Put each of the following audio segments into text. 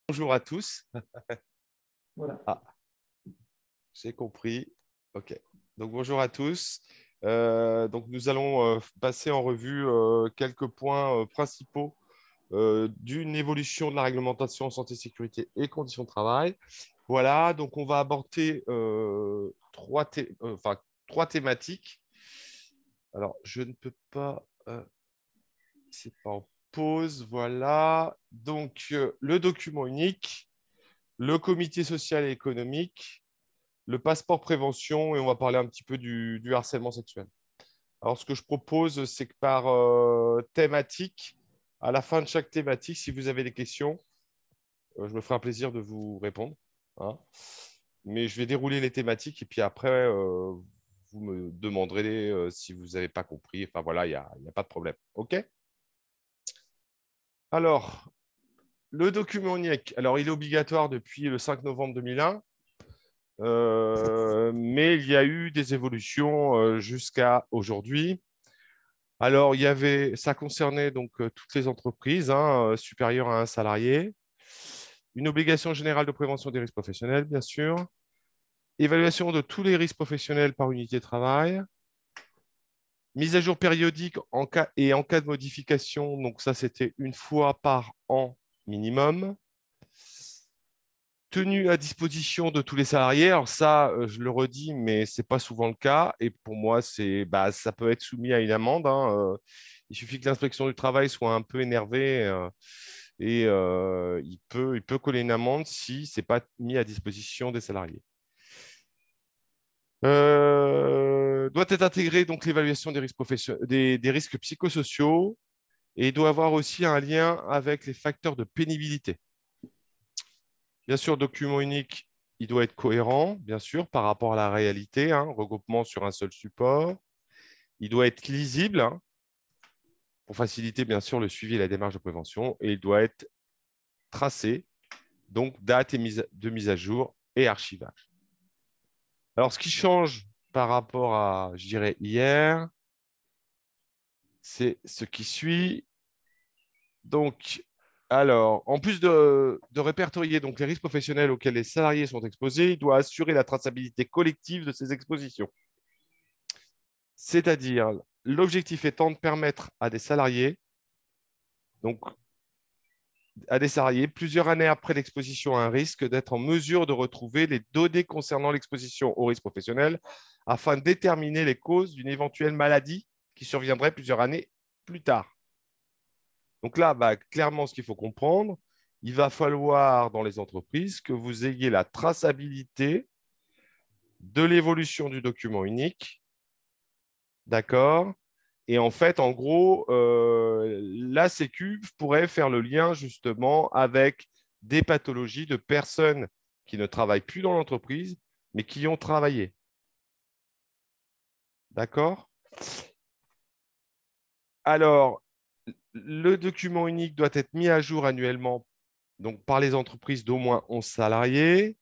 Bonjour à tous. Voilà. Ah, j'ai compris. OK. Donc, bonjour à tous. Donc, nous allons passer en revue quelques points principaux d'une évolution de la réglementation en santé, sécurité et conditions de travail. Voilà, donc on va aborder trois thématiques. Alors, je ne peux pas... c'est pas en pause. Voilà. Donc, le document unique, le comité social et économique, le passeport prévention et on va parler un petit peu du harcèlement sexuel. Alors, ce que je propose, c'est que par thématique, à la fin de chaque thématique, si vous avez des questions, je me ferai un plaisir de vous répondre, hein. Mais je vais dérouler les thématiques et puis après, vous me demanderez si vous n'avez pas compris. Enfin, voilà, il y a pas de problème. OK? Alors, le document unique, alors il est obligatoire depuis le 5 novembre 2001. Mais il y a eu des évolutions jusqu'à aujourd'hui. Alors, ça concernait donc toutes les entreprises supérieures à un salarié, une obligation générale de prévention des risques professionnels, bien sûr, évaluation de tous les risques professionnels par unité de travail, mise à jour périodique en cas de modification, donc ça c'était une fois par an minimum, tenue à disposition de tous les salariés. Alors ça, je le redis, mais ce n'est pas souvent le cas. Et pour moi, ça peut être soumis à une amende, hein. Il suffit que l'inspection du travail soit un peu énervée et il peut coller une amende si ce n'est pas mis à disposition des salariés. Doit être intégré donc l'évaluation des risques, des risques psychosociaux et doit avoir aussi un lien avec les facteurs de pénibilité. Bien sûr, document unique, il doit être cohérent, bien sûr, par rapport à la réalité, hein, regroupement sur un seul support. Il doit être lisible, hein, pour faciliter, bien sûr, le suivi et la démarche de prévention. Et il doit être tracé, donc date de mise à jour et archivage. Alors, ce qui change par rapport à, je dirais, hier, c'est ce qui suit. Donc, alors, en plus de répertorier donc, les risques professionnels auxquels les salariés sont exposés, il doit assurer la traçabilité collective de ces expositions. C'est-à-dire, l'objectif étant de permettre à des salariés, plusieurs années après l'exposition à un risque, d'être en mesure de retrouver les données concernant l'exposition au risque professionnel afin de déterminer les causes d'une éventuelle maladie qui surviendrait plusieurs années plus tard. Donc là, clairement, ce qu'il faut comprendre, il va falloir dans les entreprises que vous ayez la traçabilité de l'évolution du document unique, d'accord? Et en fait, en gros, la Sécu pourrait faire le lien justement avec des pathologies de personnes qui ne travaillent plus dans l'entreprise, mais qui y ont travaillé. D'accord? Alors, le document unique doit être mis à jour annuellement donc, par les entreprises d'au moins 11 salariés.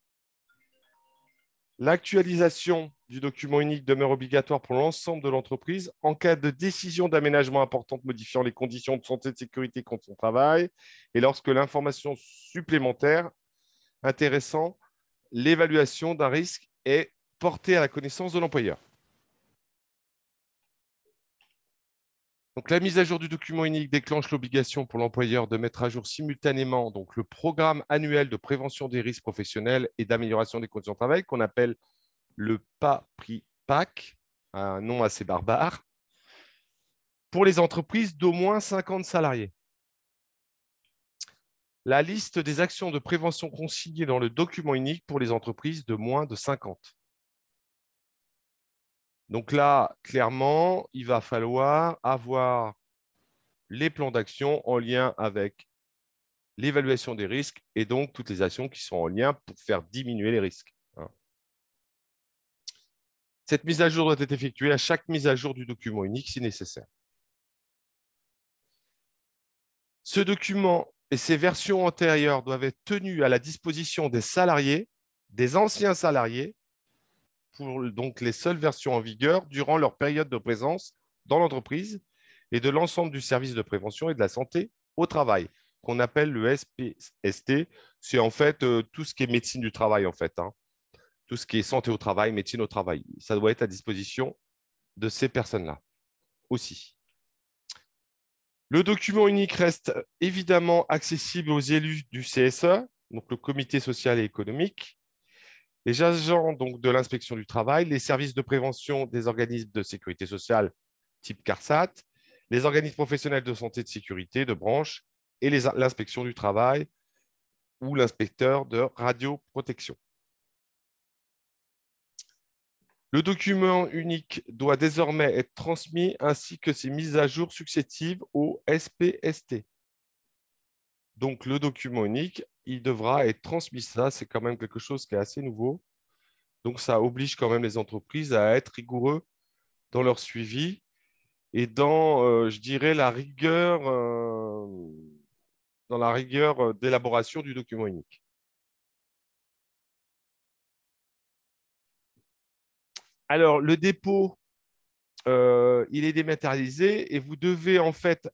L'actualisation du document unique demeure obligatoire pour l'ensemble de l'entreprise en cas de décision d'aménagement importante modifiant les conditions de santé et de sécurité contre son travail et lorsque l'information supplémentaire intéressant l'évaluation d'un risque est portée à la connaissance de l'employeur. Donc, la mise à jour du document unique déclenche l'obligation pour l'employeur de mettre à jour simultanément donc, le programme annuel de prévention des risques professionnels et d'amélioration des conditions de travail qu'on appelle le PAPRIPAC, un nom assez barbare, pour les entreprises d'au moins 50 salariés. La liste des actions de prévention consignées dans le document unique pour les entreprises de moins de 50. Donc là, clairement, il va falloir avoir les plans d'action en lien avec l'évaluation des risques et donc toutes les actions qui sont en lien pour faire diminuer les risques. Cette mise à jour doit être effectuée à chaque mise à jour du document unique si nécessaire. Ce document et ses versions antérieures doivent être tenues à la disposition des salariés, des anciens salariés, pour donc les seules versions en vigueur durant leur période de présence dans l'entreprise et de l'ensemble du service de prévention et de la santé au travail. qu'on appelle le SPST. C'est en fait tout ce qui est médecine du travail, en fait, hein. Tout ce qui est santé au travail, médecine au travail. Ça doit être à disposition de ces personnes-là aussi. Le document unique reste évidemment accessible aux élus du CSE, donc le comité social et économique, les agents donc, de l'inspection du travail, les services de prévention des organismes de sécurité sociale type CARSAT, les organismes professionnels de santé et de sécurité de branche et l'inspection du travail ou l'inspecteur de radioprotection. Le document unique doit désormais être transmis ainsi que ses mises à jour successives au SPST. Donc, le document unique, il devra être transmis. Ça, c'est quand même quelque chose qui est assez nouveau. Donc, ça oblige quand même les entreprises à être rigoureux dans leur suivi et dans, je dirais, dans la rigueur d'élaboration du document unique. Alors, le dépôt, il est dématérialisé et vous devez en fait,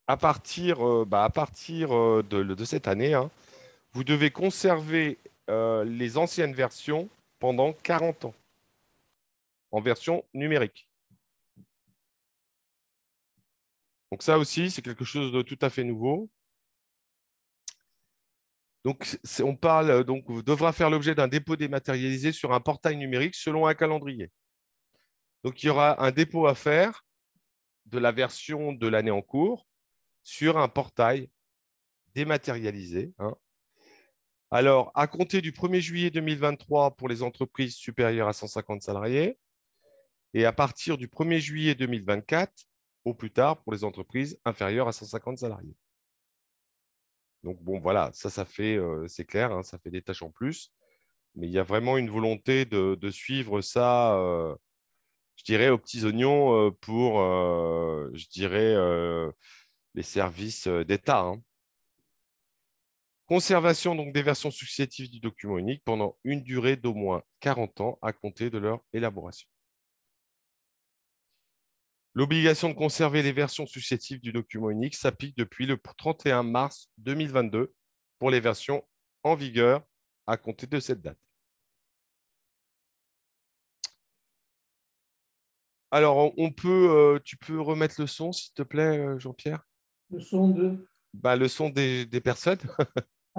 à partir de cette année, hein, vous devez conserver les anciennes versions pendant 40 ans en version numérique. Donc ça aussi, c'est quelque chose de tout à fait nouveau. Donc, on parle, donc, devra faire l'objet d'un dépôt dématérialisé sur un portail numérique selon un calendrier. Donc, il y aura un dépôt à faire de la version de l'année en cours sur un portail dématérialisé, hein. Alors, à compter du 1er juillet 2023 pour les entreprises supérieures à 150 salariés et à partir du 1er juillet 2024 au plus tard pour les entreprises inférieures à 150 salariés. Donc, bon, voilà, ça fait, c'est clair, hein, ça fait des tâches en plus. Mais il y a vraiment une volonté de suivre ça, je dirais, aux petits oignons pour, je dirais, les services d'État, hein. Conservation donc des versions successives du document unique pendant une durée d'au moins 40 ans à compter de leur élaboration. L'obligation de conserver les versions successives du document unique s'applique depuis le 31 mars 2022 pour les versions en vigueur à compter de cette date. Alors, tu peux remettre le son, s'il te plaît, Jean-Pierre? Le son de... Le son des personnes.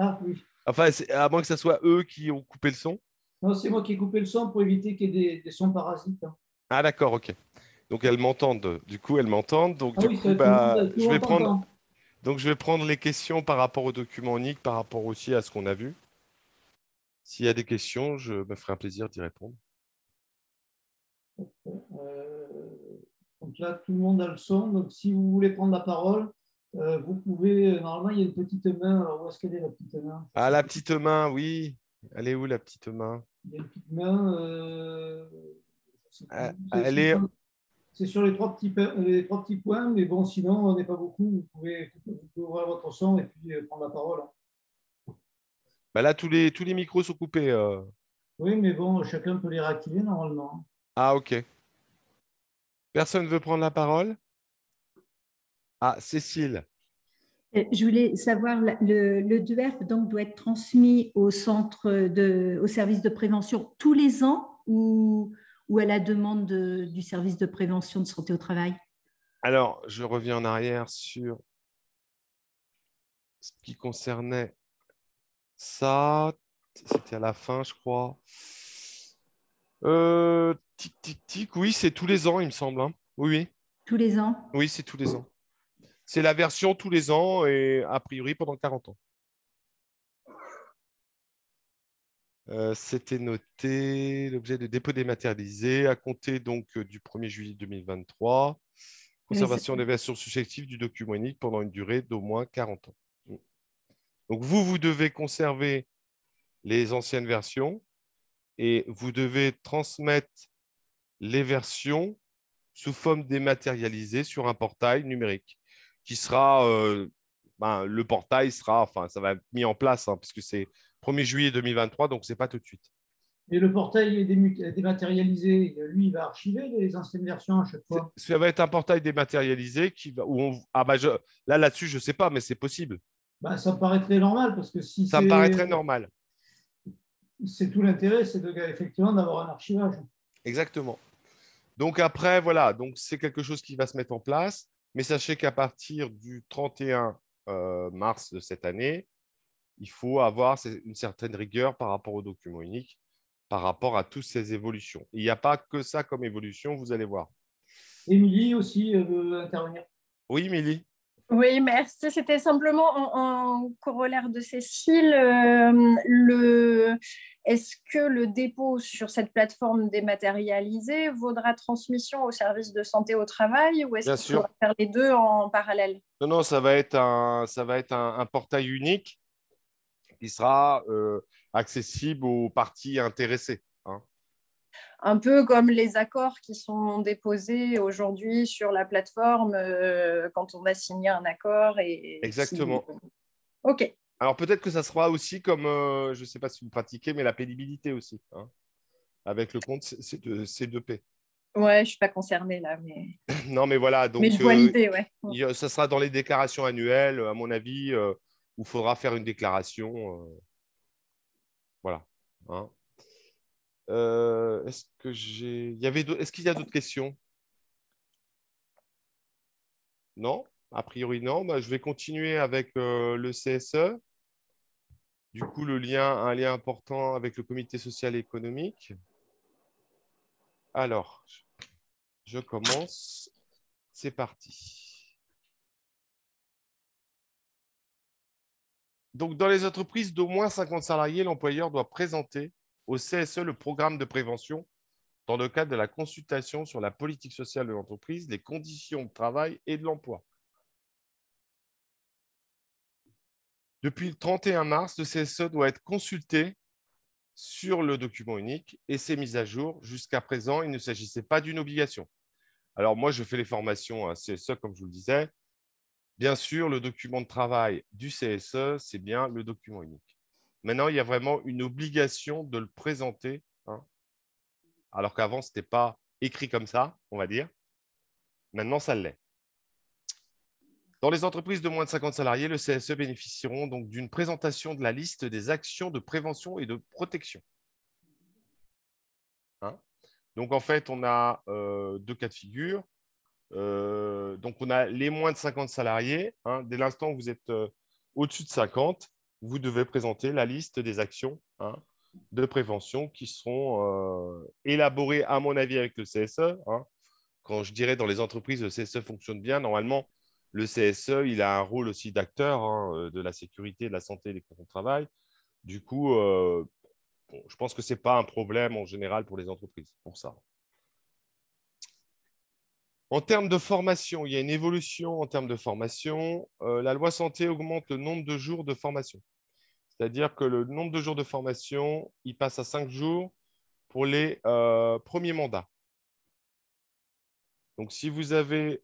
Ah oui. Enfin, à moins que ce soit eux qui ont coupé le son. Non, c'est moi qui ai coupé le son pour éviter qu'il y ait des sons parasites, hein. Ah, d'accord, ok. Donc, elles m'entendent. Du coup, elles m'entendent. Donc, Ah du oui, coup, tout le monde t'entend. je vais prendre les questions par rapport au document unique, par rapport aussi à ce qu'on a vu. S'il y a des questions, je me ferai un plaisir d'y répondre. Donc là, tout le monde a le son. Donc, si vous voulez prendre la parole, vous pouvez. Normalement, il y a une petite main. Alors, où est-ce qu'elle est, la petite main? Ah, la petite main, oui. Elle est où, la petite main? Il y a une petite main. Je sais Ah, plus. elle est... C'est sur les trois petits points, mais bon, sinon, on n'est pas beaucoup. Vous pouvez ouvrir votre son et puis prendre la parole. Là, tous les micros sont coupés. Oui, mais bon, chacun peut les réactiver normalement. Ah, ok. Personne ne veut prendre la parole? Ah, Cécile. Je voulais savoir, le DUERP donc, doit être transmis au au service de prévention tous les ans ou à la demande du service de prévention de santé au travail? Alors, je reviens en arrière sur ce qui concernait ça. C'était à la fin, je crois. Tic, tic, tic. Oui, c'est tous les ans, il me semble, hein. Oui, oui. Tous les ans? Oui, c'est tous les ans. C'est la version tous les ans et a priori pendant 40 ans. C'était noté, l'objet de dépôt dématérialisé à compter donc du 1er juillet 2023. Conservation des versions susceptibles du document unique pendant une durée d'au moins 40 ans. Donc, vous devez conserver les anciennes versions et vous devez transmettre les versions sous forme dématérialisée sur un portail numérique qui sera, le portail sera, enfin, ça va être mis en place, hein, puisque c'est 1er juillet 2023, donc ce n'est pas tout de suite. Et le portail est dématérialisé. Lui, il va archiver les anciennes versions à chaque fois. Ça va être un portail dématérialisé qui va, où on, là-dessus, je ne sais pas, mais c'est possible. Ben, ça me paraît très normal parce que si Ça me paraît très normal. c'est tout l'intérêt, c'est effectivement d'avoir un archivage. Exactement. Donc après, voilà, donc c'est quelque chose qui va se mettre en place. Mais sachez qu'à partir du 31 mars de cette année, il faut avoir une certaine rigueur par rapport au document unique, par rapport à toutes ces évolutions. Il n'y a pas que ça comme évolution, vous allez voir. Émilie aussi veut intervenir. Oui, Mélie. Oui, merci. C'était simplement en corollaire de Cécile. Est-ce que le dépôt sur cette plateforme dématérialisée vaudra transmission au service de santé au travail ou est-ce Bien qu'il sûr. faudra faire les deux en parallèle? Non, non, ça va être un portail unique qui sera accessible aux parties intéressées. Hein. Un peu comme les accords qui sont déposés aujourd'hui sur la plateforme quand on va signer un accord. Exactement. OK. Alors peut-être que ça sera aussi comme, je ne sais pas si vous pratiquez, mais la pénibilité aussi, hein, avec le compte C2P. Ouais, je ne suis pas concernée là, mais... Non, mais voilà, donc mais je vois l'idée, ouais. Ça sera dans les déclarations annuelles, à mon avis, où il faudra faire une déclaration. Voilà. Hein. Est-ce qu'il y a d'autres questions? Non? A priori, non. Bah, je vais continuer avec le CSE. Du coup, un lien important avec le comité social et économique. Alors, je commence. C'est parti. Donc, dans les entreprises d'au moins 50 salariés, l'employeur doit présenter au CSE le programme de prévention dans le cadre de la consultation sur la politique sociale de l'entreprise, les conditions de travail et de l'emploi. Depuis le 31 mars, le CSE doit être consulté sur le document unique et ses mises à jour. Jusqu'à présent, il ne s'agissait pas d'une obligation. Alors moi, je fais les formations à CSE, comme je vous le disais. Bien sûr, le document de travail du CSE, c'est bien le document unique. Maintenant, il y a vraiment une obligation de le présenter, hein, alors qu'avant, ce n'était pas écrit comme ça, on va dire. Maintenant, ça l'est. Dans les entreprises de moins de 50 salariés, le CSE bénéficieront donc d'une présentation de la liste des actions de prévention et de protection. Hein, donc, en fait, on a deux cas de figure. Donc, on a les moins de 50 salariés. Hein, dès l'instant où vous êtes au-dessus de 50, vous devez présenter la liste des actions, hein, de prévention qui seront élaborées, à mon avis, avec le CSE. Hein. Quand je dirais dans les entreprises, le CSE fonctionne bien, normalement, le CSE, il a un rôle aussi d'acteur, hein, de la sécurité, de la santé et des conditions de travail. Du coup, bon, je pense que ce n'est pas un problème en général pour les entreprises, pour ça. En termes de formation, il y a une évolution en termes de formation. La loi santé augmente le nombre de jours de formation. C'est-à-dire que le nombre de jours de formation, il passe à 5 jours pour les premiers mandats. Donc, si vous avez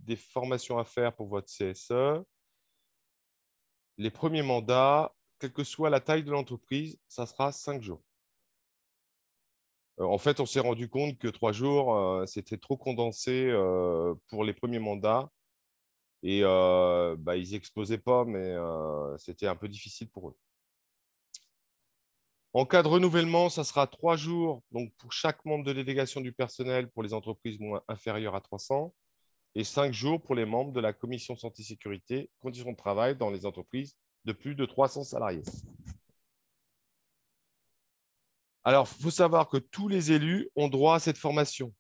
des formations à faire pour votre CSE, les premiers mandats, quelle que soit la taille de l'entreprise, ça sera 5 jours. En fait, on s'est rendu compte que 3 jours, c'était trop condensé pour les premiers mandats. Et bah, ils n'explosaient pas, mais c'était un peu difficile pour eux. En cas de renouvellement, ça sera 3 jours donc pour chaque membre de délégation du personnel pour les entreprises inférieures à 300 et 5 jours pour les membres de la commission santé-sécurité, conditions de travail dans les entreprises de plus de 300 salariés. Alors, il faut savoir que tous les élus ont droit à cette formation,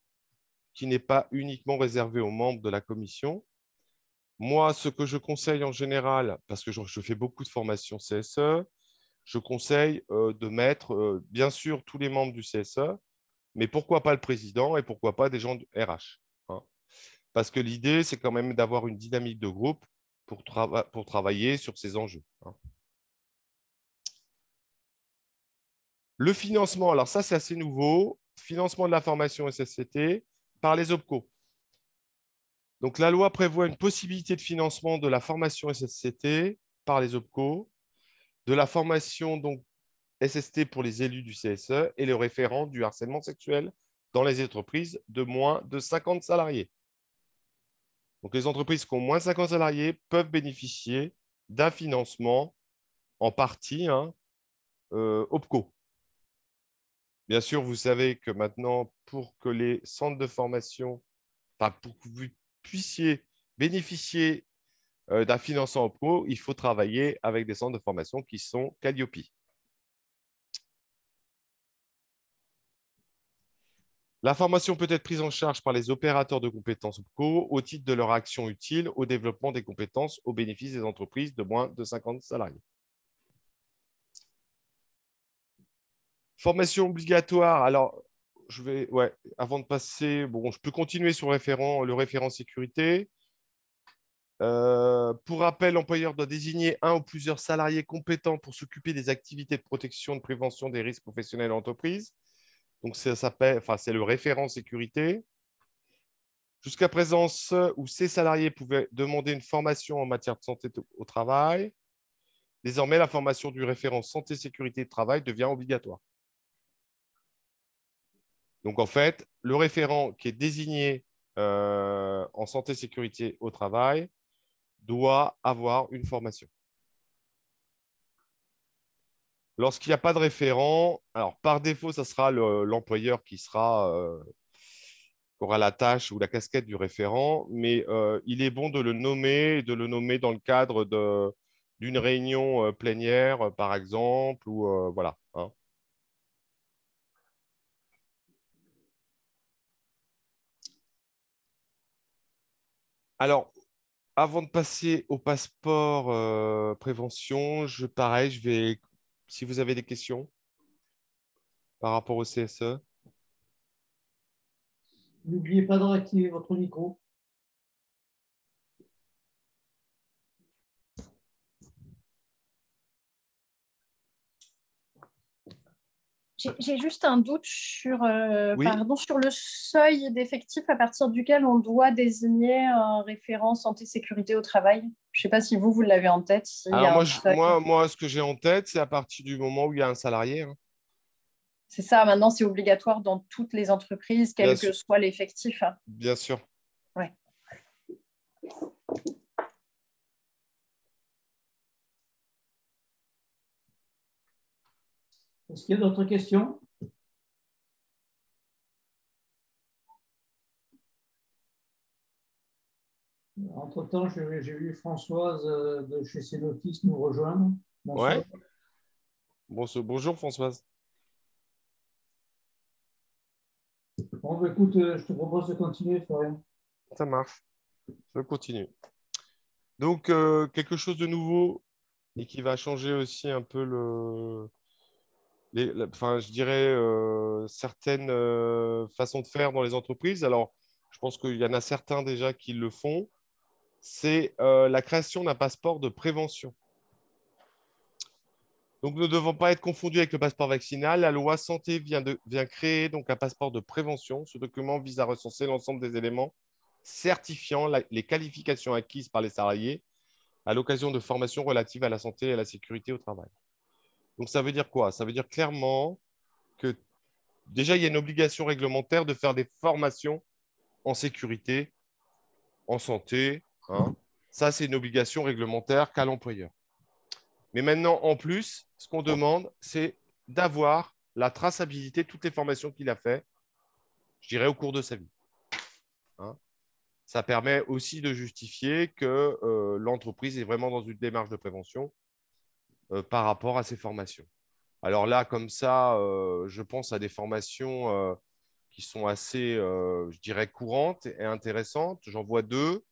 qui n'est pas uniquement réservée aux membres de la commission. Moi, ce que je conseille en général, parce que je fais beaucoup de formations CSE, je conseille de mettre, bien sûr, tous les membres du CSE, mais pourquoi pas le président et pourquoi pas des gens du RH. Hein. Parce que l'idée, c'est quand même d'avoir une dynamique de groupe pour travailler sur ces enjeux. Hein. Le financement, alors ça, c'est assez nouveau. Financement de la formation SSCT par les OPCO. Donc, la loi prévoit une possibilité de financement de la formation SSCT par les OPCO, de la formation donc SST pour les élus du CSE et le référent du harcèlement sexuel dans les entreprises de moins de 50 salariés. Donc, les entreprises qui ont moins de 50 salariés peuvent bénéficier d'un financement en partie OPCO. Bien sûr, vous savez que maintenant, pour que les centres de formation, enfin, pour que vous puissiez bénéficier d'un financement OPCO, il faut travailler avec des centres de formation qui sont Calliope. La formation peut être prise en charge par les opérateurs de compétences OPCO au titre de leur action utile au développement des compétences au bénéfice des entreprises de moins de 50 salariés. Formation obligatoire. Alors, avant de passer, bon, je peux continuer sur le référent sécurité. Pour rappel, l'employeur doit désigner un ou plusieurs salariés compétents pour s'occuper des activités de protection, de prévention des risques professionnels en entreprise. Donc, c'est le référent sécurité. Jusqu'à présent, ce ou ces salariés pouvaient demander une formation en matière de santé au travail. Désormais, la formation du référent santé, sécurité de travail devient obligatoire. Donc, en fait, le référent qui est désigné en santé, sécurité au travail doit avoir une formation. Lorsqu'il n'y a pas de référent, alors par défaut, ça sera l'employeur qui aura la tâche ou la casquette du référent, mais il est bon de le nommer dans le cadre d'une réunion plénière, par exemple, ou voilà. Hein. Alors, avant de passer au passeport prévention, pareil, si vous avez des questions par rapport au CSE. N'oubliez pas de réactiver votre micro. J'ai juste un doute sur, Oui. sur le seuil d'effectifs à partir duquel on doit désigner un référent santé-sécurité au travail. Je ne sais pas si vous l'avez en tête. Alors moi, ce que j'ai en tête, c'est à partir du moment où il y a un salarié. Hein. C'est ça, maintenant c'est obligatoire dans toutes les entreprises, Bien quel que sûr. soit l'effectif. Bien sûr. Ouais. Est-ce qu'il y a d'autres questions? Entre-temps, j'ai vu Françoise de chez Cenotis nous rejoindre. Bonsoir. Ouais. Bonjour Françoise. Bon, écoute, je te propose de continuer, Florian. Ça marche. Je continue. Donc, quelque chose de nouveau et qui va changer aussi un peu je dirais certaines façons de faire dans les entreprises. Alors, je pense qu'il y en a certains déjà qui le font. C'est la création d'un passeport de prévention. Donc, ne devons pas être confondus avec le passeport vaccinal. La loi santé vient créer donc un passeport de prévention. Ce document vise à recenser l'ensemble des éléments certifiant les qualifications acquises par les salariés à l'occasion de formations relatives à la santé et à la sécurité au travail. Donc, ça veut dire quoi? Ça veut dire clairement que déjà, il y a une obligation réglementaire de faire des formations en sécurité, en santé. Hein. Ça, c'est une obligation réglementaire qu'a l'employeur. Mais maintenant, en plus, ce qu'on demande, c'est d'avoir la traçabilité de toutes les formations qu'il a faites, je dirais, au cours de sa vie. Hein. Ça permet aussi de justifier que l'entreprise est vraiment dans une démarche de prévention par rapport à ses formations. Alors là, comme ça, je pense à des formations qui sont assez, je dirais, courantes et intéressantes. J'en vois deux.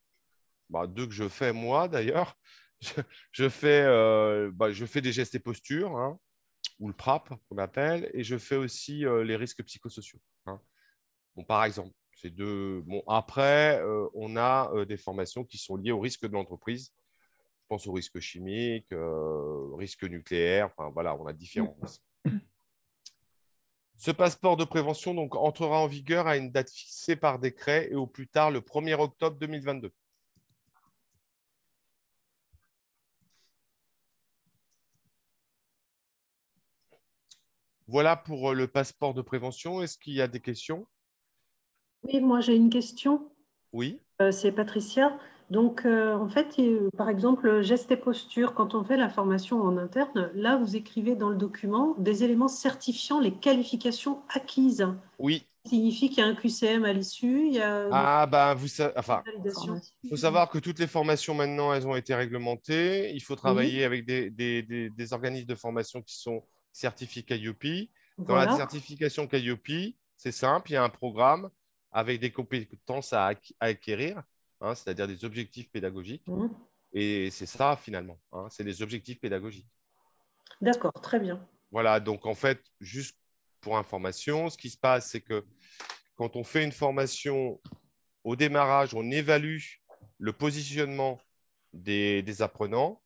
Deux que je fais moi d'ailleurs. Je fais des gestes et postures, hein, ou le PRAP qu'on appelle, et je fais aussi les risques psychosociaux. Hein. Bon, par exemple, c'est deux. Bon, après, on a des formations qui sont liées au risque de l'entreprise. Je pense au risque chimique, risque nucléaire. Enfin voilà, on a différents risques. Ce passeport de prévention donc entrera en vigueur à une date fixée par décret et au plus tard le 1er octobre 2022. Voilà pour le passeport de prévention. Est-ce qu'il y a des questions? Oui, moi j'ai une question. Oui. C'est Patricia. Donc, en fait, par exemple, gestes et postures, quand on fait la formation en interne, là, vous écrivez dans le document des éléments certifiant les qualifications acquises. Oui. Ça signifie qu'il y a un QCM à l'issue, il y a Ah, ben, une validation. il faut savoir que toutes les formations maintenant, elles ont été réglementées. Il faut travailler Oui, avec des organismes de formation qui sont certifiés Calliope. Dans la voilà. certification Calliope, c'est simple, il y a un programme avec des compétences à acquérir, hein, c'est-à-dire des objectifs pédagogiques. Mhm. Et c'est ça, finalement, hein, c'est des objectifs pédagogiques. D'accord, très bien. Voilà, donc en fait, juste pour information, ce qui se passe, c'est que quand on fait une formation au démarrage, on évalue le positionnement des apprenants,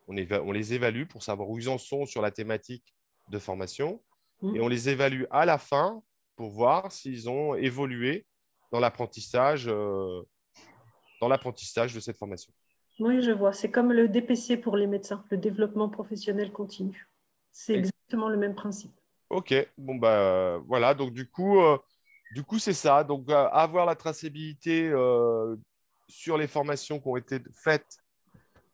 on les évalue pour savoir où ils en sont sur la thématique de formation, et on les évalue à la fin pour voir s'ils ont évolué dans l'apprentissage de cette formation. Oui, je vois. C'est comme le DPC pour les médecins, le développement professionnel continu. C'est exactement le même principe. Ok, bon bah voilà, donc du coup c'est ça. Donc avoir la traçabilité sur les formations qui ont été faites.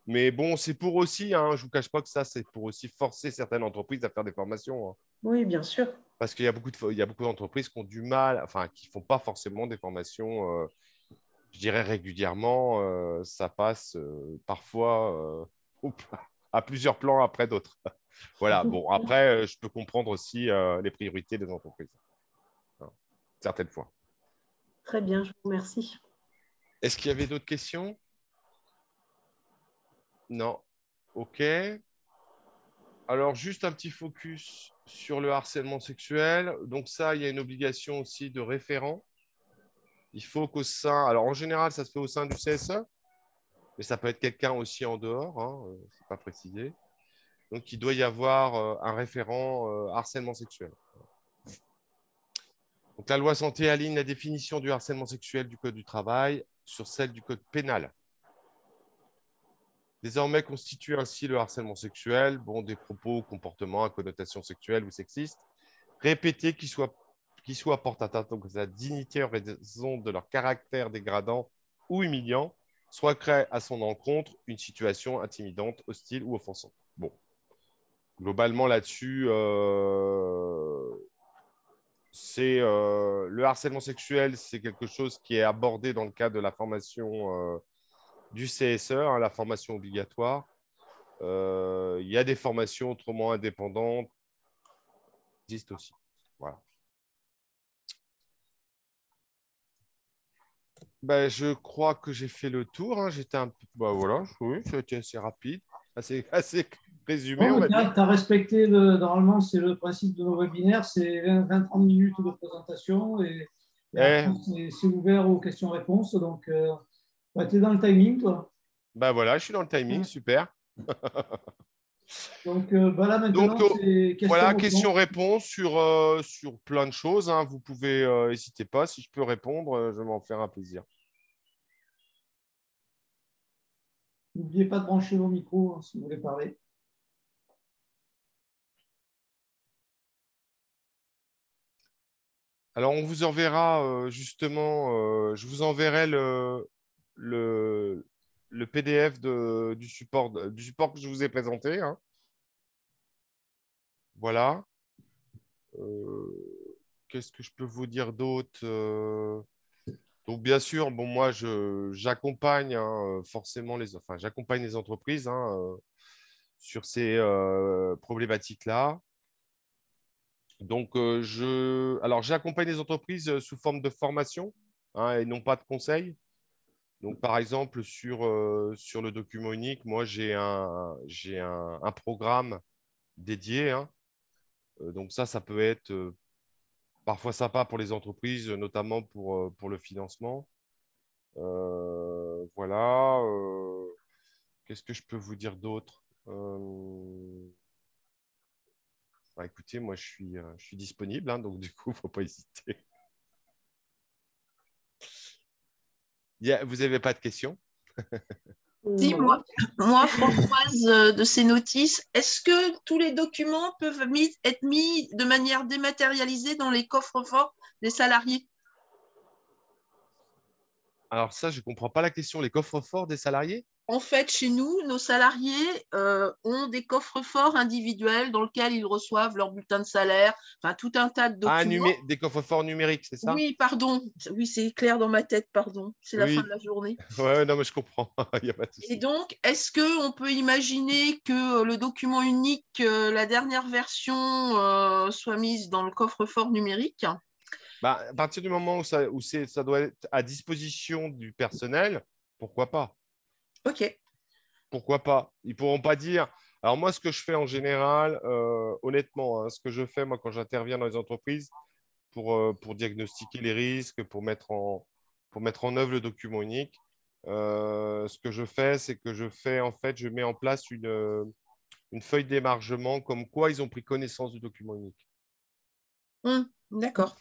Mais bon, c'est pour aussi, hein, je ne vous cache pas que ça, c'est pour aussi forcer certaines entreprises à faire des formations, hein. Oui, bien sûr. Parce qu'il y a beaucoup d'entreprises qui ont du mal, enfin, qui ne font pas forcément des formations, je dirais régulièrement. Ça passe parfois à plusieurs plans après d'autres. Voilà, bon, après, je peux comprendre aussi les priorités des entreprises, hein, certaines fois. Très bien, je vous remercie. Est-ce qu'il y avait d'autres questions? Non. Ok. Alors, juste un petit focus sur le harcèlement sexuel. Donc ça, il y a une obligation aussi de référent. Il faut qu'au sein… Alors, en général, ça se fait au sein du CSE, mais ça peut être quelqu'un aussi en dehors, hein, c'est pas précisé. Donc, il doit y avoir un référent harcèlement sexuel. Donc, la loi santé aligne la définition du harcèlement sexuel du Code du travail sur celle du Code pénal. Désormais constitue ainsi le harcèlement sexuel, bon, des propos, comportements à connotation sexuelle ou sexiste, répétés qui soient portent atteinte à la dignité en raison de leur caractère dégradant ou humiliant, soit créent à son encontre une situation intimidante, hostile ou offensante. Bon, globalement là-dessus, le harcèlement sexuel, c'est quelque chose qui est abordé dans le cadre de la formation du CSE, hein, la formation obligatoire. Il y a des formations autrement indépendantes qui existent aussi. Voilà. Ben, je crois que j'ai fait le tour, hein. J'étais un peu… Ben, voilà, oui, ça a été assez rapide, assez résumé, on va Tu dire. as respecté, normalement, c'est le principe de nos webinaires, c'est 20-30 minutes de présentation et après, c'est ouvert aux questions-réponses. Donc, tu es dans le timing, toi. Ben voilà, je suis dans le timing, super. Donc, là, maintenant, c'est voilà, questions-réponses. questions-réponses sur plein de choses, hein. Vous pouvez, n'hésitez pas, si je peux répondre, je vais m'en faire un plaisir. N'oubliez pas de brancher vos micros, hein, si vous voulez parler. Alors, on vous enverra justement, je vous enverrai le PDF du support que je vous ai présenté, hein. Voilà. Qu'est-ce que je peux vous dire d'autre? Donc, bien sûr, bon, moi, j'accompagne, hein, forcément j'accompagne les entreprises, hein, sur ces problématiques-là. Donc, j'accompagne les entreprises sous forme de formation, hein, et non pas de conseil. Donc, par exemple, sur le document unique, moi, j'ai un programme dédié, hein. Donc, ça peut être parfois sympa pour les entreprises, notamment pour le financement. Voilà. Qu'est-ce que je peux vous dire d'autre? Bah, écoutez, moi, je suis disponible, hein, donc du coup, il ne faut pas hésiter. Vous n'avez pas de questions? Si, moi, Françoise, de ces notices, est-ce que tous les documents peuvent être mis de manière dématérialisée dans les coffres-forts des salariés? Alors ça, je ne comprends pas la question. Les coffres-forts des salariés? En fait, chez nous, nos salariés ont des coffres-forts individuels dans lesquels ils reçoivent leur bulletin de salaire, enfin tout un tas de Ah, documents. des coffres-forts numériques, c'est ça? Oui, pardon. Oui, c'est clair dans ma tête, pardon. C'est la fin Oui. de la journée. Ouais, non, mais je comprends. Il n'y a pas de Et souci. donc, est-ce qu'on peut imaginer que le document unique, la dernière version, soit mise dans le coffre-fort numérique? Bah, à partir du moment où ça doit être à disposition du personnel, pourquoi pas? Ok. Pourquoi pas? Ils ne pourront pas dire. Alors moi, ce que je fais en général, honnêtement, hein, ce que je fais moi quand j'interviens dans les entreprises pour diagnostiquer les risques, pour mettre en œuvre le document unique, ce que je fais, c'est que je mets en place une feuille d'émargement comme quoi ils ont pris connaissance du document unique. D'accord.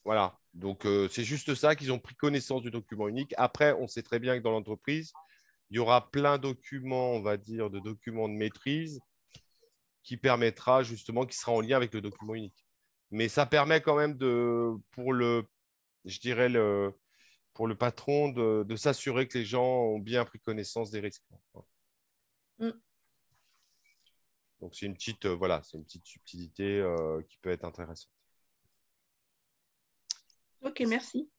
Voilà. Donc, c'est juste ça, qu'ils ont pris connaissance du document unique. Après, on sait très bien que dans l'entreprise, il y aura plein de documents, on va dire, de documents de maîtrise qui permettra justement, qui sera en lien avec le document unique. Mais ça permet quand même je dirais, pour le patron de s'assurer que les gens ont bien pris connaissance des risques. Mm. Donc, c'est une petite, voilà, c'est une petite subtilité qui peut être intéressante. Ok, merci.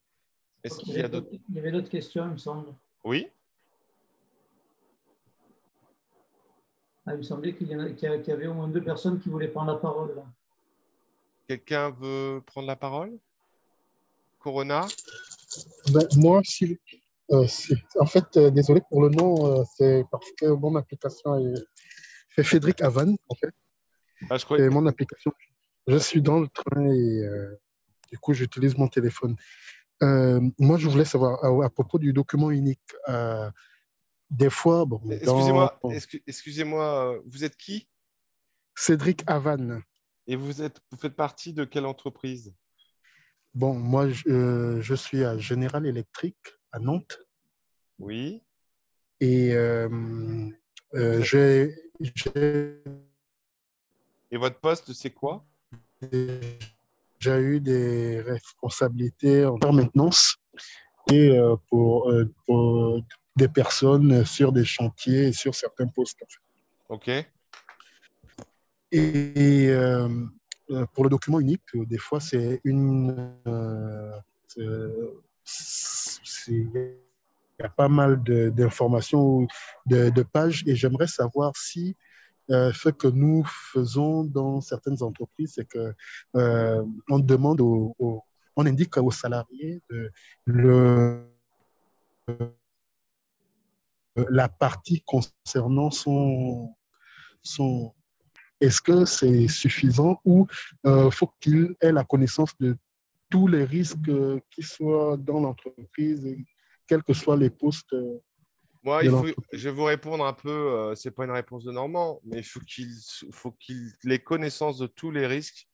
Est-ce Donc, qu'il y a d'autres? il y avait d'autres questions, il me semble. Oui? Ah, il me semblait qu'il y avait au moins 2 personnes qui voulaient prendre la parole, là. Quelqu'un veut prendre la parole? Corona? Ben, moi, en fait, désolé pour le nom, c'est parce que mon application c'est Cédric Avan, en fait. Ah, je croyais. C'est mon application. Je suis dans le train et du coup, j'utilise mon téléphone. Moi, je voulais savoir à propos du document unique. Des fois, bon, Excusez-moi, excusez-moi, vous êtes qui? Cédric Avan. Et vous faites partie de quelle entreprise? Bon, moi, je suis à General Electric à Nantes Oui. et Vous êtes- j'ai Et votre poste, c'est quoi? j'ai eu des responsabilités en maintenance et pour des personnes sur des chantiers et sur certains postes. OK. Et pour le document unique, des fois, il y a pas mal d'informations, de pages, et j'aimerais savoir si ce que nous faisons dans certaines entreprises, c'est que on demande on indique aux salariés la partie concernant son est-ce que c'est suffisant ou faut qu'il ait la connaissance de tous les risques qui soient dans l'entreprise, quels que soient les postes Moi, de l'entreprise? je vais vous répondre un peu, c'est pas une réponse de Normand, mais il faut qu'il ait connaissance de tous les risques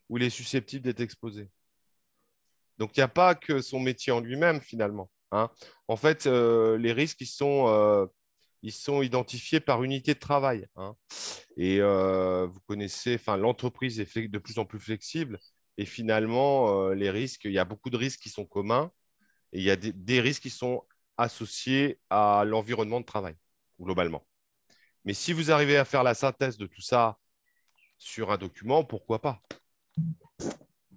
où il est susceptible d'être exposé. Donc, il n'y a pas que son métier en lui-même, finalement, hein. En fait, les risques, ils sont identifiés par unité de travail, hein. Et vous connaissez, enfin, l'entreprise est de plus en plus flexible. Et finalement, les risques, il y a beaucoup de risques qui sont communs et il y a des risques qui sont associés à l'environnement de travail, globalement. Mais si vous arrivez à faire la synthèse de tout ça sur un document, pourquoi pas?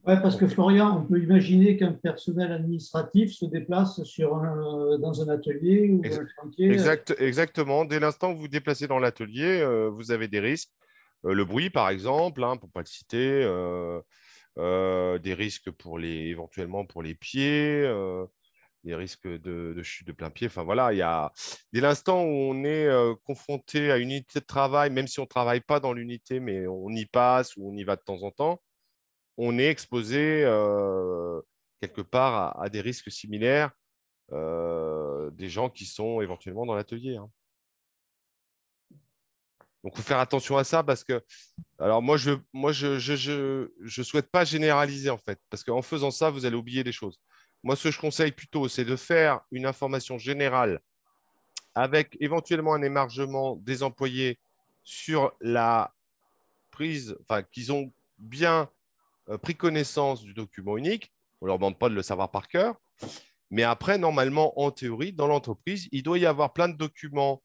Ouais, parce que Florian, on peut imaginer qu'un personnel administratif se déplace dans un atelier ou un chantier. Exactement. Dès l'instant où vous vous déplacez dans l'atelier, vous avez des risques. Le bruit, par exemple, hein, pour ne pas le citer, des risques éventuellement pour les pieds, des risques de chute de plein pied. Enfin voilà, dès l'instant où on est confronté à une unité de travail, même si on ne travaille pas dans l'unité, mais on y passe ou on y va de temps en temps, on est exposé quelque part à des risques similaires des gens qui sont éventuellement dans l'atelier, hein. Donc, il faut faire attention à ça parce que, alors je souhaite pas généraliser en fait, parce qu'en faisant ça, vous allez oublier des choses. Moi, ce que je conseille plutôt, c'est de faire une information générale avec éventuellement un émargement des employés sur la prise, enfin, qu'ils ont bien pris connaissance du document unique. On ne leur demande pas de le savoir par cœur, Mais après, normalement, en théorie, dans l'entreprise, il doit y avoir plein de documents,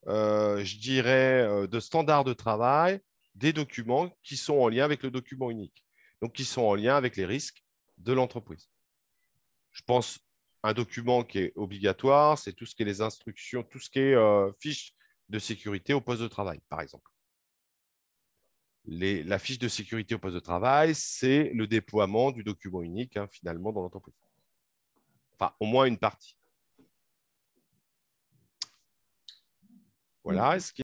je dirais, de standards de travail, des documents qui sont en lien avec le document unique, donc qui sont en lien avec les risques de l'entreprise. Je pense un document qui est obligatoire, c'est tout ce qui est les instructions, tout ce qui est fiche de sécurité au poste de travail, par exemple. La fiche de sécurité au poste de travail, c'est le déploiement du document unique, hein, finalement, dans l'entreprise. Enfin, au moins une partie. Voilà. Est-ce qu'il